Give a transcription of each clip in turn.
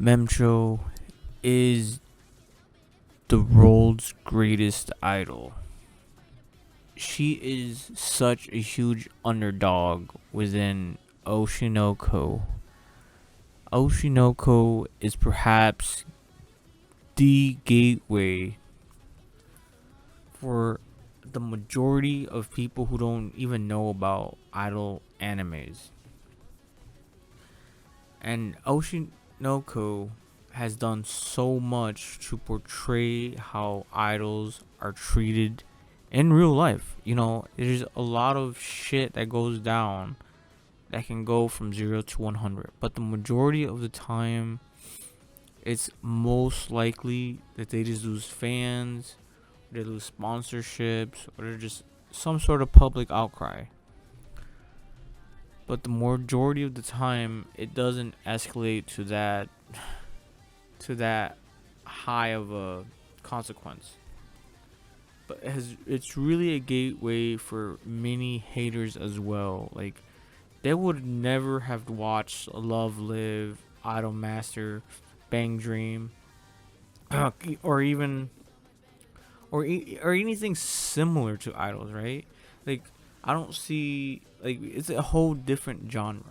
Memcho is the world's greatest idol. She is such a huge underdog within Oshinoko. Oshinoko is perhaps the gateway for the majority of people who don't even know about idol animes. And Oshinoko has done so much to portray how idols are treated in real life. You know, there's a lot of shit that goes down that can go from 0 to 100, but the majority of the time it's most likely that they just lose fans, they lose sponsorships, or they're just some sort of public outcry. But the majority of the time it doesn't escalate to that high of a consequence. But it's really a gateway for many haters as well. Like, they would never have watched Love Live, Idol Master, Bang Dream, or even or anything similar to idols, right? Like, I don't see, like, it's a whole different genre.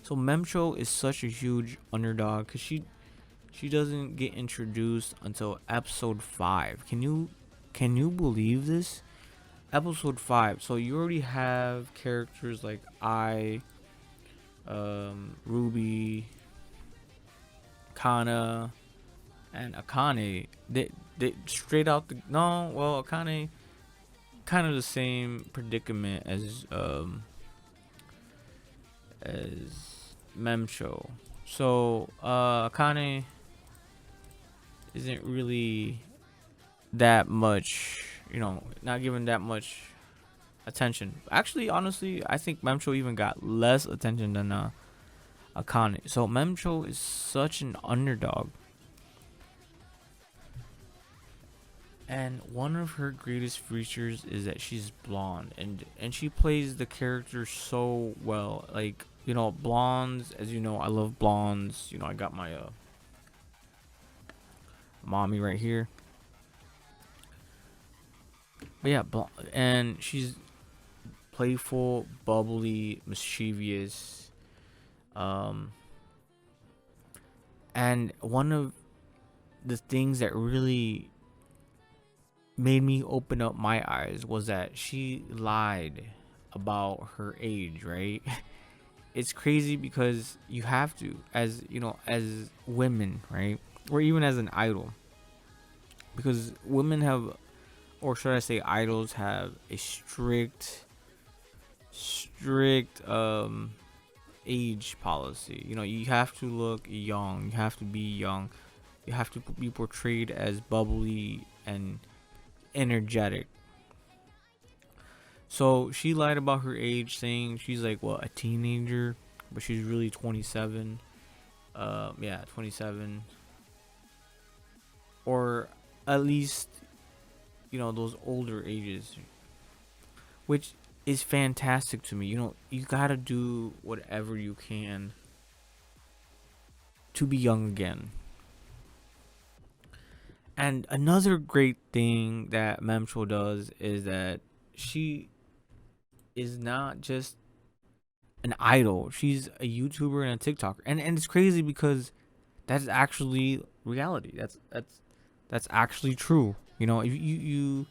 So Memcho is such a huge underdog because she doesn't get introduced until episode 5. Can you believe this? Episode 5. So you already have characters like Ruby, Kana, and Akane. They straight out the no. Well, Akane kind of the same predicament as Memcho. So Akane isn't really that much, not given that much attention. Actually, honestly, I think Memcho even got less attention than Akane. So Memcho is such an underdog. And one of her greatest features is that she's blonde, and she plays the character so well. Like, blondes, as you know, I love blondes. I got my mommy right here. But yeah, and she's playful, bubbly, mischievous. And one of the things that really made me open up my eyes was that she lied about her age, right? It's crazy because you have to, as as women, right? Or even as an idol. Because women have, or should I say idols have, a strict age policy. You have to look young, you have to be young, you have to be portrayed as bubbly and energetic. So she lied about her age, saying she's like, what, a teenager, but she's really 27. Yeah, 27, or at least those older ages, which is fantastic to me. You gotta do whatever you can to be young again. And another great thing that Memcho does is that she is not just an idol. She's a YouTuber and a TikToker. And it's crazy because that's actually reality. That's actually true. If you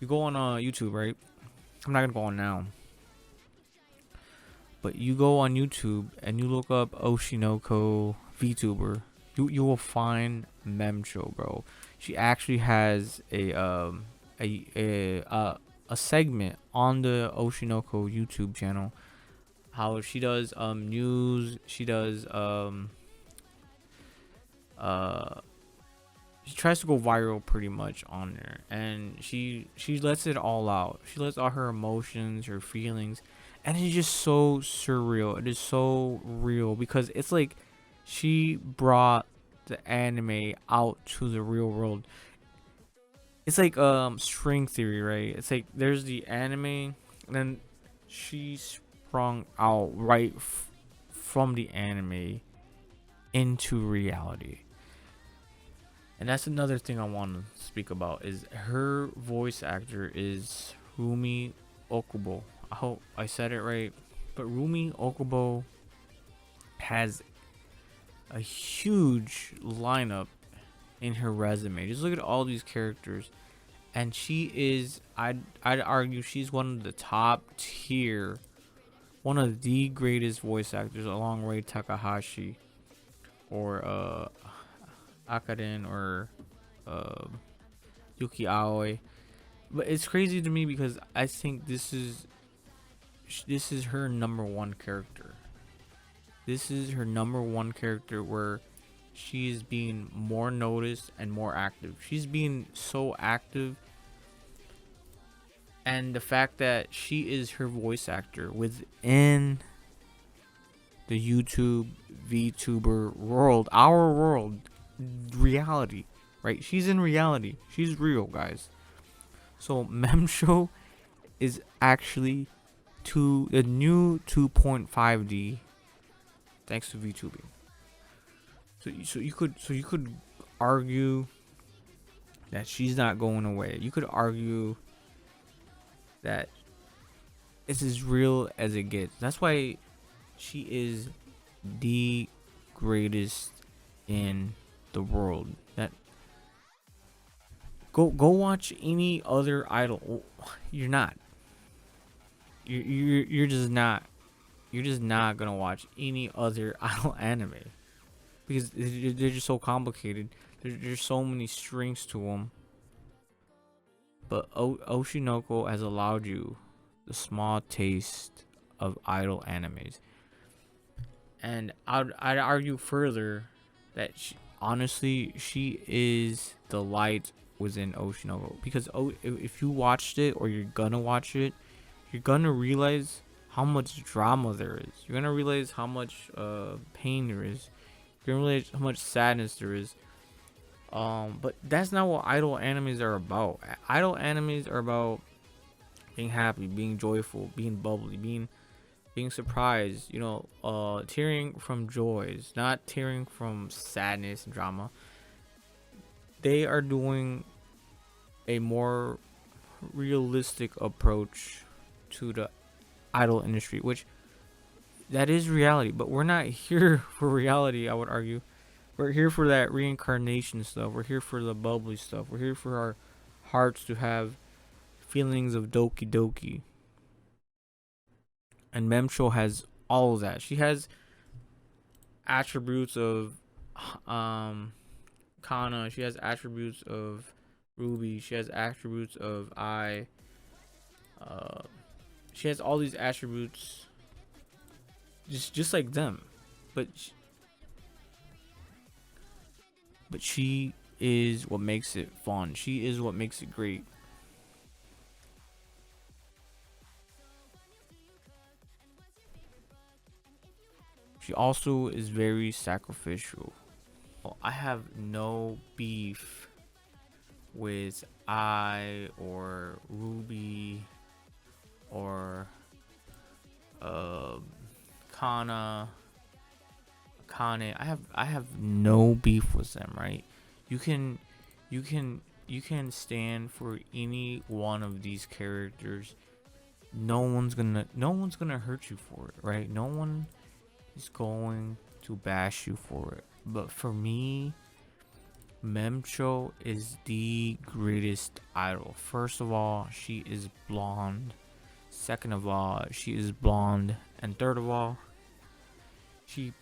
go on YouTube, right? I'm not gonna go on now. But you go on YouTube and you look up Oshinoko VTuber, you will find Memcho, bro. She actually has a segment on the Oshinoko YouTube channel. How she does news, she does she tries to go viral pretty much on there, and she lets it all out. She lets all her emotions, her feelings, and it's just so surreal. It is so real because it's like she brought the anime out to the real world. It's like string theory, right? It's like there's the anime, and then she sprung out right from the anime into reality. And that's another thing I want to speak about, is her voice actor is Rumi Okubo. I hope I said it right. But Rumi Okubo has a huge lineup in her resume. Just look at all these characters. And she is, I'd argue she's one of the top tier, one of the greatest voice actors, along Rei Takahashi or Akarin or Yuki Aoi. But it's crazy to me because I think this is her number one character. This is her number one character where she is being more noticed and more active. She's being so active, and the fact that she is her voice actor within the YouTube VTuber world, our world, reality, right? She's in reality. She's real, guys. So Memcho is actually the new 2.5D, thanks to VTubing. So you could argue that she's not going away. You could argue that it's as real as it gets. That's why she is the greatest in the world. That go watch any other idol. You're not. You're just not. You're just not gonna watch any other idol anime because they're just so complicated. There's so many strings to them. But Oshinoko has allowed you the small taste of idol animes. And I'd argue further that honestly, she is the light within Oshinoko. Because if you watched it or you're gonna watch it, you're gonna realize how much drama there is. You're gonna realize how much pain there is. You're gonna realize how much sadness there is. But that's not what idol animes are about. Idol animes are about being happy, being joyful, being bubbly, being surprised, tearing from joys, not tearing from sadness and drama. They are doing a more realistic approach to the idol industry, which that is reality, but we're not here for reality. I would argue we're here for that reincarnation stuff. We're here for the bubbly stuff. We're here for our hearts to have feelings of doki doki. And Memcho has all of that. She has attributes of Kana. She has attributes of Ruby. She has attributes of I. She has all these attributes just like them. But she is what makes it fun. She is what makes it great. She also is very sacrificial. Well, I have no beef with I or Ruby or Kana, Kane. I have no beef with them, right? You can stand for any one of these characters. No one's gonna hurt you for it, right? No one is going to bash you for it. But for me, Memcho is the greatest idol. First of all, she is blonde. Second of all, she is blonde. And third of all, she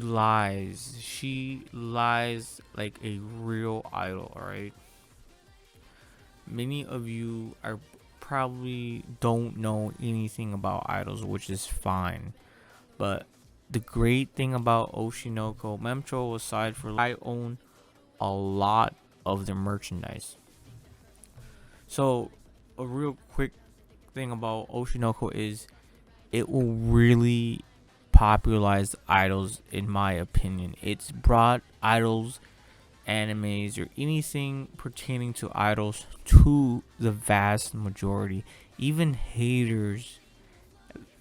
lies. She lies like a real idol, alright? Many of you are probably don't know anything about idols, which is fine. But the great thing about Oshinoko, Memcho aside for I own a lot of their merchandise. So a real quick thing about Oshinoko is it will really popularize idols, in my opinion. It's brought idols, animes, or anything pertaining to idols to the vast majority. Even haters,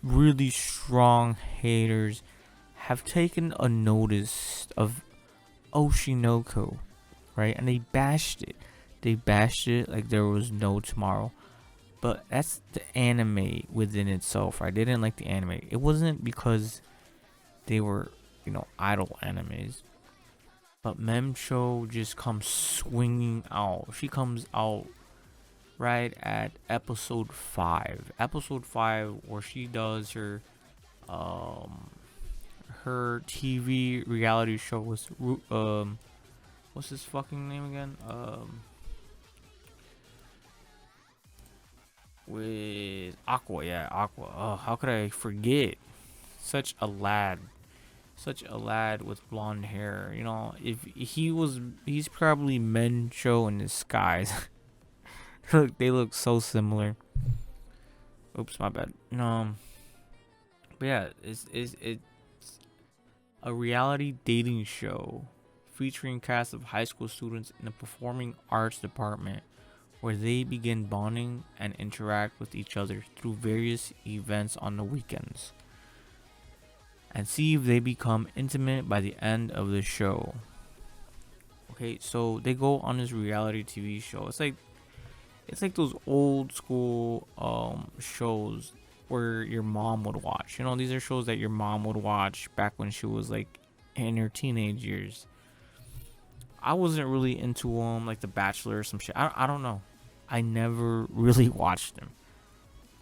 really strong haters, have taken a notice of Oshinoko, right? And they bashed it. They bashed it like there was no tomorrow. But that's the anime within itself, right? They didn't like the anime. It wasn't because they were, idol animes. But Memcho just comes swinging out. She comes out right at episode 5. Episode 5, where she does um, her TV reality show with, what's his fucking name again? With Aqua, yeah, Aqua. Oh, how could I forget? Such a lad. Such a lad with blonde hair. If he's probably Memcho in disguise. They look so similar. Oops, my bad. But yeah, it's a reality dating show featuring cast of high school students in the performing arts department, where they begin bonding and interact with each other through various events on the weekends, and see if they become intimate by the end of the show. Okay, so they go on this reality TV show. It's like those old school shows where your mom would watch. These are shows that your mom would watch back when she was like in her teenage years. I wasn't really into them, like The Bachelor or some shit. I don't know. I never really watched them.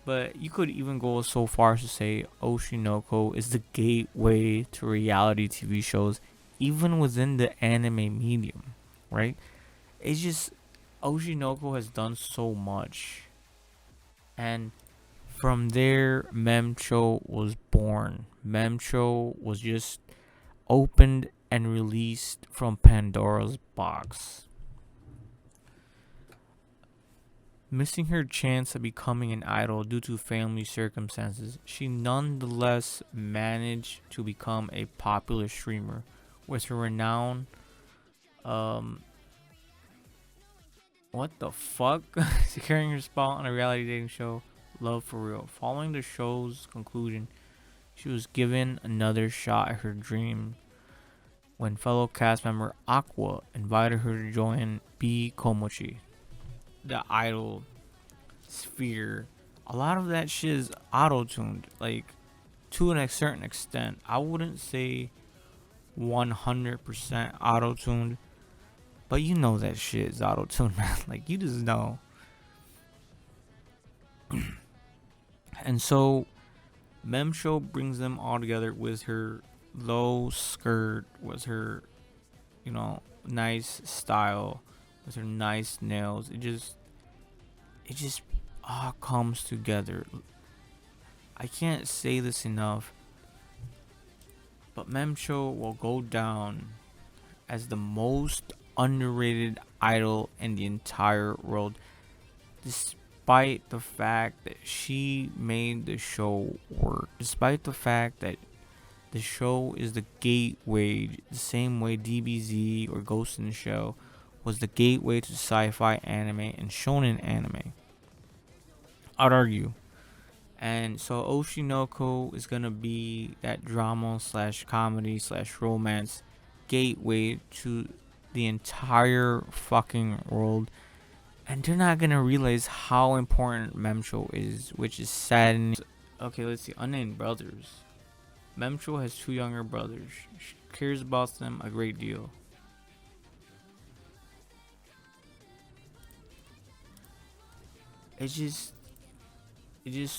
But you could even go so far as to say Oshinoko is the gateway to reality TV shows, even within the anime medium, right? It's just Oshinoko has done so much. And from there, Memcho was born. Memcho was just opened and released from Pandora's box. Missing her chance of becoming an idol due to family circumstances, she nonetheless managed to become a popular streamer, with her renown. What the fuck? Securing her spot on a reality dating show, Love for Real. Following the show's conclusion, she was given another shot at her dream when fellow cast member Aqua invited her to join B Komochi, the idol sphere. A lot of that shit is auto-tuned, like to a certain extent. I wouldn't say 100% auto-tuned, but that shit is auto-tuned, man. Like, you just know. And so Memcho brings them all together with her low skirt, with her nice style, with her nice nails. It just all comes together. I can't say this enough, but Memcho will go down as the most underrated idol in the entire world, despite the fact that she made the show work, despite the fact that the show is the gateway, the same way DBZ or Ghost in the Shell was the gateway to sci-fi anime and shonen anime, I'd argue. And so Oshinoko is gonna be that drama slash comedy slash romance gateway to the entire fucking world. And they're not gonna realize how important Memcho is, which is saddening. Okay, let's see. Unnamed brothers. Memcho has 2 younger brothers. She cares about them a great deal. It's just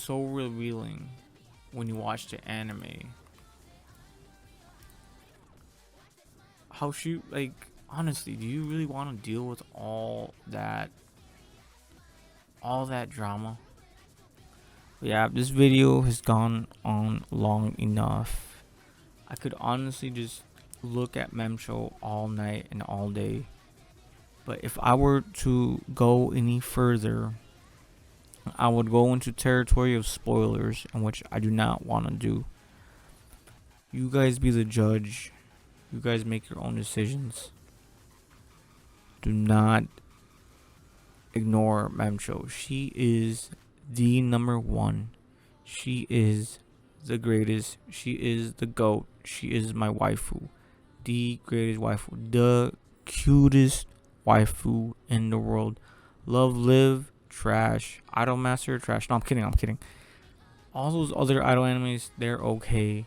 so revealing when you watch the anime. How she, like, honestly, do you really want to deal with all that drama? Yeah, this video has gone on long enough. I could honestly just look at Memcho all night and all day. But if I were to go any further, I would go into territory of spoilers, in which I do not want to do. You guys be the judge. You guys make your own decisions. Do not ignore Memcho. She is the number one. She is the greatest. She is the GOAT. She is my waifu. The greatest waifu. The cutest waifu in the world. Love Live, trash. Idolmaster, trash. No, I'm kidding. All those other idol animes, they're okay.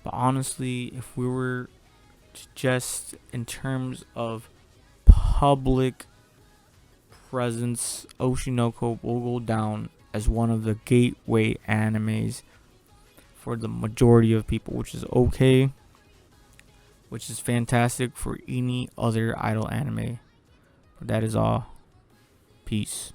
But honestly, if we were just in terms of public presence, Oshinoko will go down as one of the gateway animes for the majority of people, which is okay, which is fantastic for any other idol anime. But that is all. Peace.